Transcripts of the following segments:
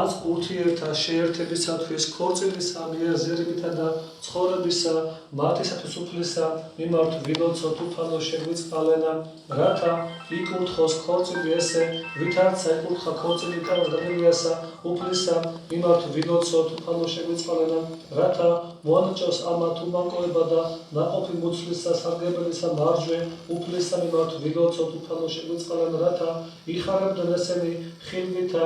აც ურთიერთა შეერთებისათვის ქორწილისა მიეზრებითა და ცხოვრებისა მათისათვის უფლისა მიმართ ვილოცოთ უფალო შეგვიწყალენა რათა იკურთხოს ქორწილი ესე ვითარცა იკურთხა ქორწილი კანონიასა უფლისა მიმართ ვილოცოთ უფალო შეგვიწყალენა რათა მოანაჭოს ამათ უმანკოება და ნაყოფი მუცლისა სარგებელისა მარჯვე უფლისა მიმართ ვილოცოთ უფალო შეგვიწყალენა რათა იხარებდნენ ესენი ხილვითა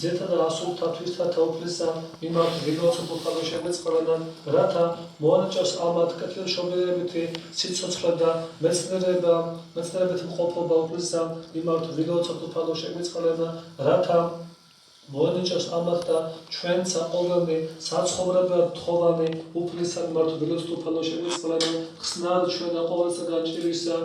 ძეთა და ასულთა თვისთათა უფლისა მიმართ ვილოცოთ უფალო შეგვიწყალენა რათა მოანაჭოს ამათ კეთილშობილებითი სიცოცხლე და მეცნიერებით მყოფობა უფლისა მიმართ ვილოცოთ უფალო შეგვიწყალენა რათა მოანაჭოს ამათ და ჩვენცა ყოველნი საცხოვრებლად თხოვანი უფლისა მიმართ ვილოცოთ უფალო შეგვიწყალენა ხსნად ჩვენა ყოველსა განჭირისა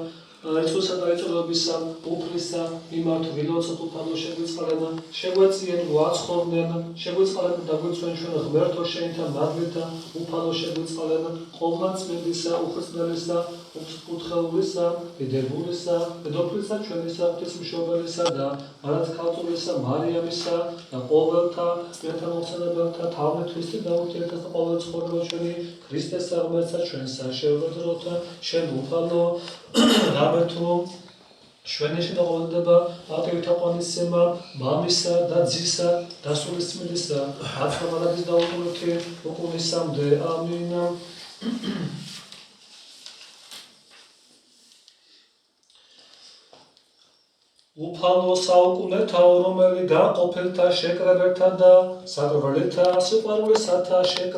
იწვევისა და იწვევებისა უფლისა მიმართ ვილოცოთ უფალო შეგვიწყალენა შეგვეციენ ვაცხოვნენ შეგვიწყალენა და გვიწვენ ჩვენ ღმერთო შენთა მადლითა უფალო შეგვიწყალენა ყოვლადწმიდისა უხრწნელისა უცხუთხეულისა დიდებულისა დედოფლისა ჩვენისა ღვთისმშობელისა და მარადქალწულისა მარიამისა და ყოველთა ერთამომხსენებელთა თავნეთვისი და ურთიერთთა ყოველ ცხოვრება ჩვენი ქრისტესა ღმერთსა ჩვენსა შევბედროთ შენ უფალო რამე თუ შვენეში და ყოველდება პატივით აყვანისცემა მამისა და ძისა და სულისწმინდისა ათამარაგის და უკუნეთი უკუნისამდე ამინა უფალო საუკუნეთაო რომელი გაყოფილთა შეკრებებთა და საგრველთა სიყვარულისათა შეკრებებთა